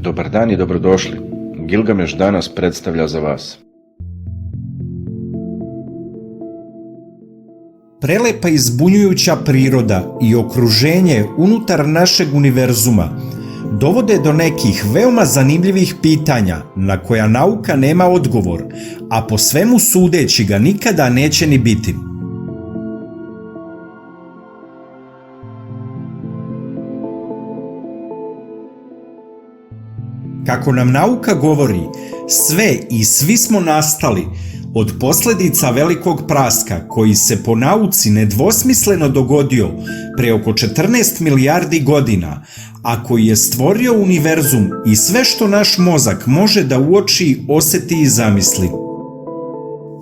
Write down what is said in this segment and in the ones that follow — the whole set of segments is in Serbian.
Dobar dan i dobrodošli. Gilgameš danas predstavlja za vas. Prelepa i zbunjujuća priroda i okruženje unutar našeg univerzuma dovode do nekih veoma zanimljivih pitanja na koja nauka nema odgovor, a po svemu sudeći ga nikada neće ni biti. Kako nam nauka govori, sve i svi smo nastali od posljedica velikog praska koji se po nauci nedvosmisleno dogodio pre oko 14 milijardi godina, a koji je stvorio univerzum i sve što naš mozak može da uoči, osjeti i zamisli.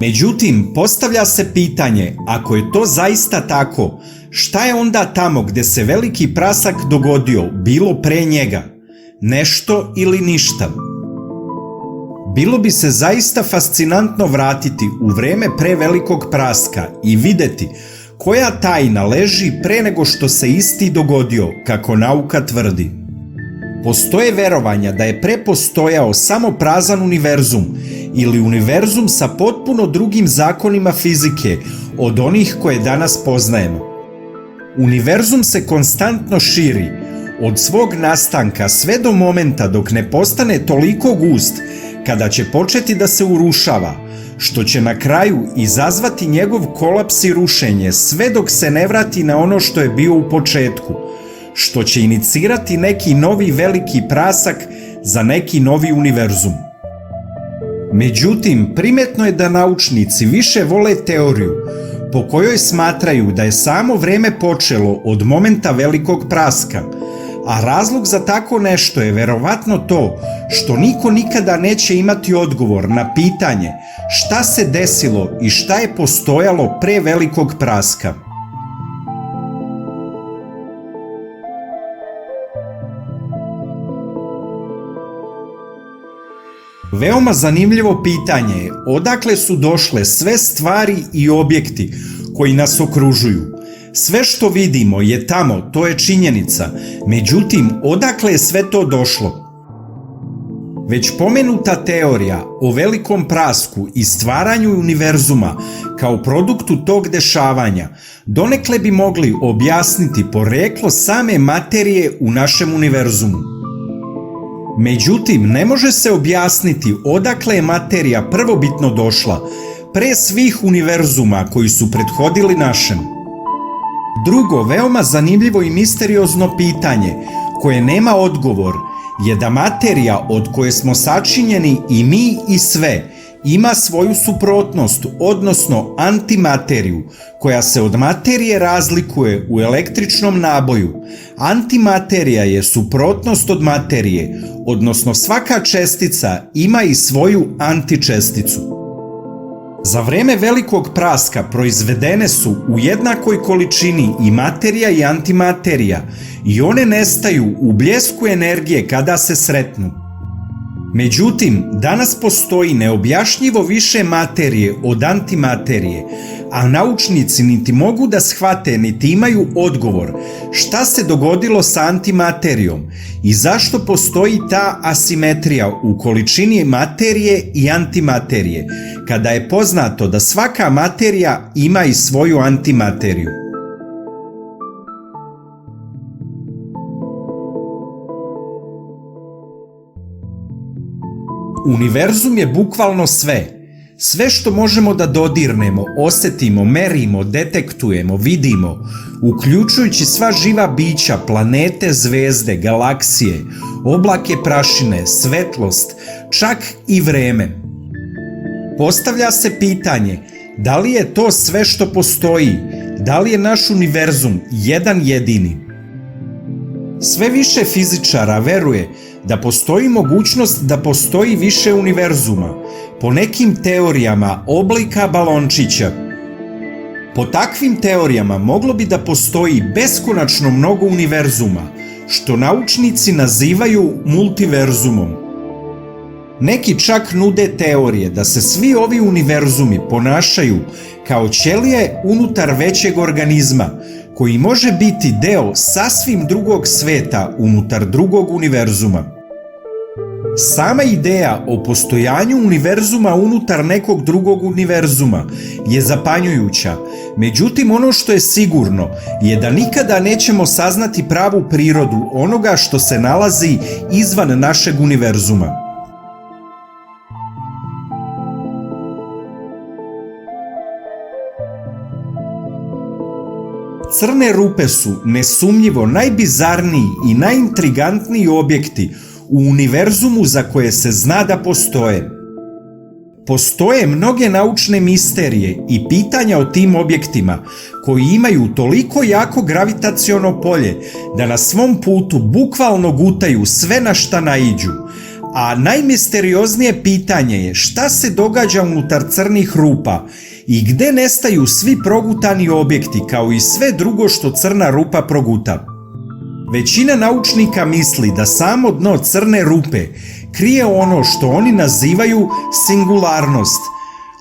Međutim, postavlja se pitanje, ako je to zaista tako, šta je onda tamo gde se veliki prasak dogodio bilo pre njega? Nešto ili ništa? Bilo bi se zaista fascinantno vratiti u vreme pre velikog praska i videti koja tajna leži pre nego što se isti dogodio, kako nauka tvrdi. Postoje verovanja da je pre postojao samo prazan univerzum ili univerzum sa potpuno drugim zakonima fizike od onih koje danas poznajemo. Univerzum se konstantno širi od svog nastanka sve do momenta dok ne postane toliko gust kada će početi da se urušava, što će na kraju izazvati njegov kolaps i rušenje sve dok se ne vrati na ono što je bio u početku, što će inicirati neki novi veliki prasak za neki novi univerzum. Međutim, primetno je da naučnici više vole teoriju po kojoj smatraju da je samo vreme počelo od momenta velikog praska, a razlog za tako nešto je verovatno to što niko nikada neće imati odgovor na pitanje šta se desilo i šta je postojalo pre velikog praska. Veoma zanimljivo pitanje je odakle su došle sve stvari i objekti koji nas okružuju. Sve što vidimo je tamo, to je činjenica, međutim, odakle je sve to došlo? Već pomenuta teorija o velikom prasku i stvaranju univerzuma kao produktu tog dešavanja donekle bi mogli objasniti poreklo same materije u našem univerzumu. Međutim, ne može se objasniti odakle je materija prvobitno došla pre svih univerzuma koji su prethodili našem. Drugo, veoma zanimljivo i misteriozno pitanje koje nema odgovor je da materija od koje smo sačinjeni i mi i sve ima svoju suprotnost, odnosno antimateriju, koja se od materije razlikuje u električnom naboju. Antimaterija je suprotnost od materije, odnosno svaka čestica ima i svoju antičesticu. Za vreme velikog praska proizvedene su u jednakoj količini i materija i antimaterija i one nestaju u bljesku energije kada se sretnu. Međutim, danas postoji neobjašnjivo više materije od antimaterije, a naučnici niti mogu da shvate niti imaju odgovor šta se dogodilo sa antimaterijom i zašto postoji ta asimetrija u količini materije i antimaterije, kada je poznato da svaka materija ima i svoju antimateriju. Univerzum je bukvalno sve. Sve što možemo da dodirnemo, osetimo, merimo, detektujemo, vidimo, uključujući sva živa bića, planete, zvezde, galaksije, oblake prašine, svetlost, čak i vreme. Postavlja se pitanje, da li je to sve što postoji? Da li je naš univerzum jedan jedini? Sve više fizičara veruje da postoji mogućnost da postoji više univerzuma, po nekim teorijama oblika balončića. Po takvim teorijama moglo bi da postoji beskonačno mnogo univerzuma, što naučnici nazivaju multiverzumom. Neki čak nude teorije da se svi ovi univerzumi ponašaju kao ćelije unutar većeg organizma, koji može biti deo sasvim drugog sveta unutar drugog univerzuma. Sama ideja o postojanju univerzuma unutar nekog drugog univerzuma je zapanjujuća, međutim ono što je sigurno je da nikada nećemo saznati pravu prirodu onoga što se nalazi izvan našeg univerzuma. Crne rupe su nesumnjivo najbizarniji i najintrigantniji objekti u univerzumu za koje se zna da postoje. Postoje mnoge naučne misterije i pitanja o tim objektima koji imaju toliko jako gravitaciono polje da na svom putu bukvalno gutaju sve na šta naiđu. A najmisterioznije pitanje je šta se događa unutar crnih rupa i gde nestaju svi progutani objekti kao i sve drugo što crna rupa proguta. Većina naučnika misli da samo dno crne rupe krije ono što oni nazivaju singularnost,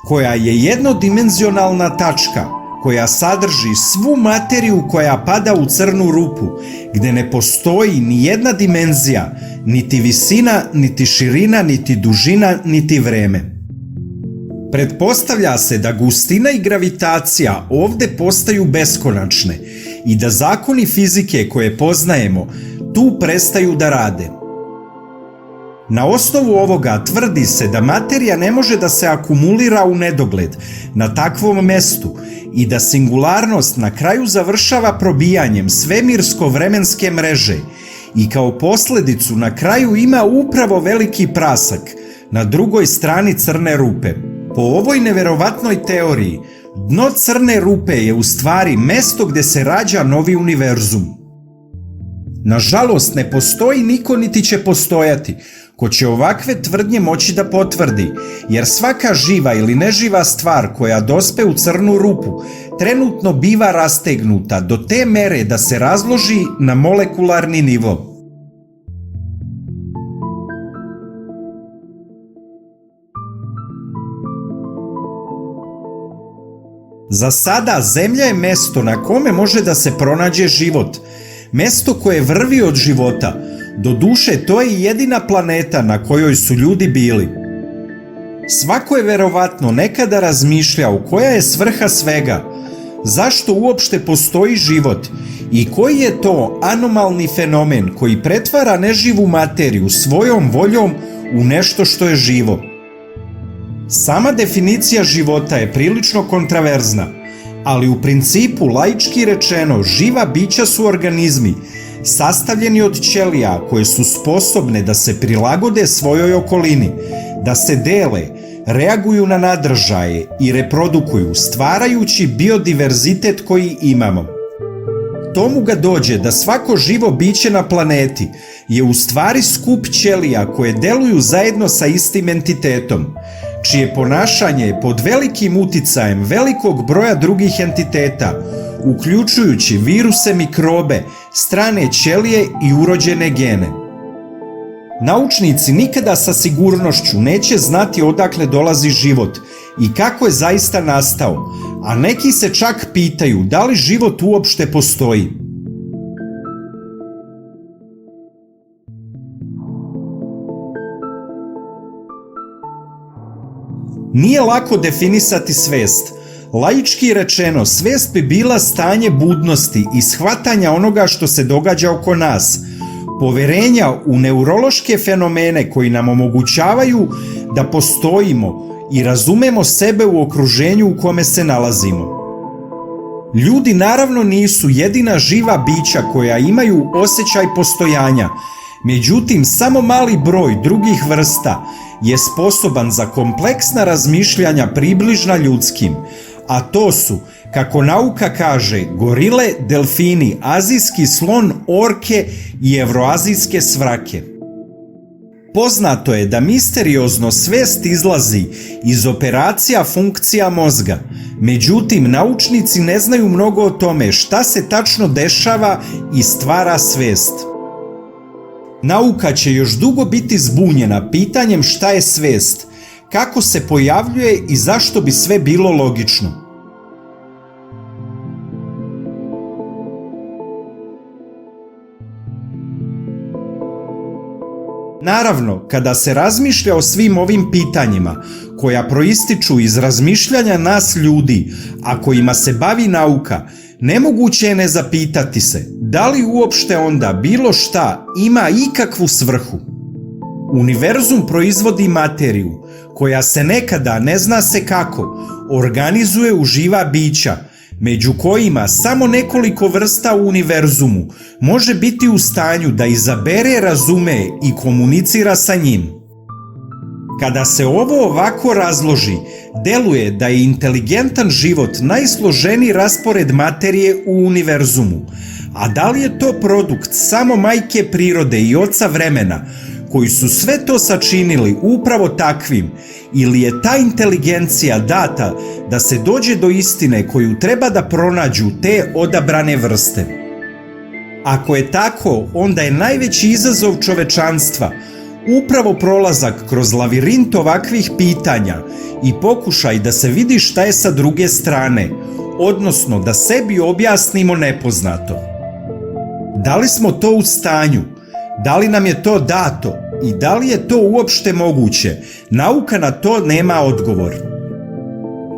koja je jednodimenzionalna tačka koja sadrži svu materiju koja pada u crnu rupu, gde ne postoji ni jedna dimenzija, niti visina, niti širina, niti dužina, niti vreme. Pretpostavlja se da gustina i gravitacija ovde postaju beskonačne i da zakoni fizike koje poznajemo tu prestaju da rade. Na osnovu ovoga tvrdi se da materija ne može da se akumulira u nedogled na takvom mestu i da singularnost na kraju završava probijanjem svemirsko-vremenske mreže i kao posledicu na kraju ima upravo veliki prasak na drugoj strani crne rupe. Po ovoj neverovatnoj teoriji, dno crne rupe je u stvari mesto gde se rađa novi univerzum. Nažalost, ne postoji niko niti će postojati ko će ovakve tvrdnje moći da potvrdi, jer svaka živa ili neživa stvar koja dospe u crnu rupu trenutno biva rastegnuta do te mere da se razloži na molekularni nivo. Za sada Zemlja je mesto na kome može da se pronađe život, mesto koje vrvi od života. Doduše, to je jedina planeta na kojoj su ljudi bili. Svako je verovatno nekada razmišljao koja je svrha svega, zašto uopšte postoji život i koji je to anomalni fenomen koji pretvara neživu materiju svojom voljom u nešto što je živo. Sama definicija života je prilično kontraverzna, ali u principu, laički rečeno, živa bića su organizmi sastavljeni od ćelija koje su sposobne da se prilagode svojoj okolini, da se dele, reaguju na nadržaje i reprodukuju, stvarajući biodiverzitet koji imamo. Tomu ga dođe da svako živo biće na planeti je u stvari skup ćelija koje deluju zajedno sa istim entitetom, čije ponašanje je pod velikim uticajem velikog broja drugih entiteta, uključujući viruse, mikrobe, strane ćelije i urođene gene. Naučnici nikada sa sigurnošću neće znati odakle dolazi život i kako je zaista nastao, a neki se čak pitaju da li život uopšte postoji. Nije lako definisati svest. Laički rečeno, svest bi bila stanje budnosti i shvatanja onoga što se događa oko nas, poverenja u neurološke fenomene koji nam omogućavaju da postojimo i razumemo sebe u okruženju u kome se nalazimo. Ljudi naravno nisu jedina živa bića koja imaju osjećaj postojanja, međutim samo mali broj drugih vrsta je sposoban za kompleksna razmišljanja približna ljudskim, a to su, kako nauka kaže, gorile, delfini, azijski slon, orke i evroazijske svrake. Poznato je da misteriozno svest izlazi iz operacija funkcija mozga, međutim naučnici ne znaju mnogo o tome šta se tačno dešava i stvara svest. Nauka će još dugo biti zbunjena pitanjem šta je svest, kako se pojavljuje i zašto bi sve bilo logično. Naravno, kada se razmišlja o svim ovim pitanjima koja proističu iz razmišljanja nas ljudi, a kojima se bavi nauka, nemoguće je ne zapitati se da li uopšte onda bilo šta ima ikakvu svrhu. Univerzum proizvodi materiju koja se nekada, ne zna se kako, organizuje u živa bića, među kojima samo nekoliko vrsta u univerzumu može biti u stanju da izabere, razume i komunicira sa njim. Kada se ovo ovako razloži, deluje da je inteligentan život najsloženiji raspored materije u univerzumu, a da li je to produkt samo majke prirode i oca vremena, koji su sve to sačinili upravo takvim, ili je ta inteligencija data da se dođe do istine koju treba da pronađu te odabrane vrste? Ako je tako, onda je najveći izazov čovečanstva upravo prolazak kroz lavirint ovakvih pitanja i pokušaj da se vidi šta je sa druge strane, odnosno da sebi objasnimo nepoznato. Da li smo to u stanju? Da li nam je to dato i da li je to uopšte moguće? Nauka na to nema odgovor.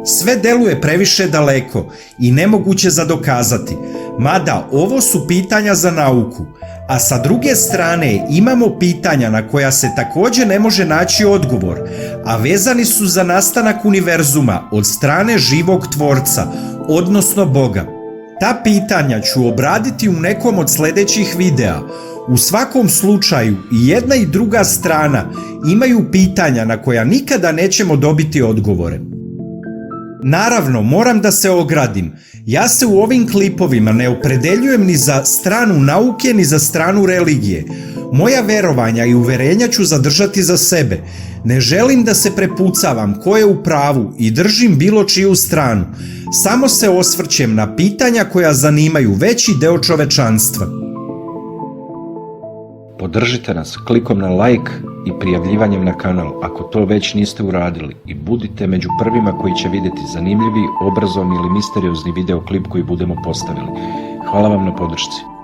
Sve deluje previše daleko i nemoguće za dokazati, mada ovo su pitanja za nauku, a sa druge strane imamo pitanja na koja se takođe ne može naći odgovor, a vezani su za nastanak univerzuma od strane živog tvorca, odnosno Boga. Ta pitanja ću obraditi u nekom od sledećih videa. U svakom slučaju i jedna i druga strana imaju pitanja na koja nikada nećemo dobiti odgovore. Naravno, moram da se ogradim. Ja se u ovim klipovima ne opredeljujem ni za stranu nauke ni za stranu religije. Moja verovanja i uverenja ću zadržati za sebe. Ne želim da se prepucavam ko je u pravu i držim bilo čiju stranu. Samo se osvrćem na pitanja koja zanimaju veći deo čovečanstva. Podržite nas klikom na like i prijavljivanjem na kanal ako to već niste uradili i budite među prvima koji će vidjeti zanimljivi, obrazovni ili misteriozni videoklip koji budemo postavili. Hvala vam na podršci.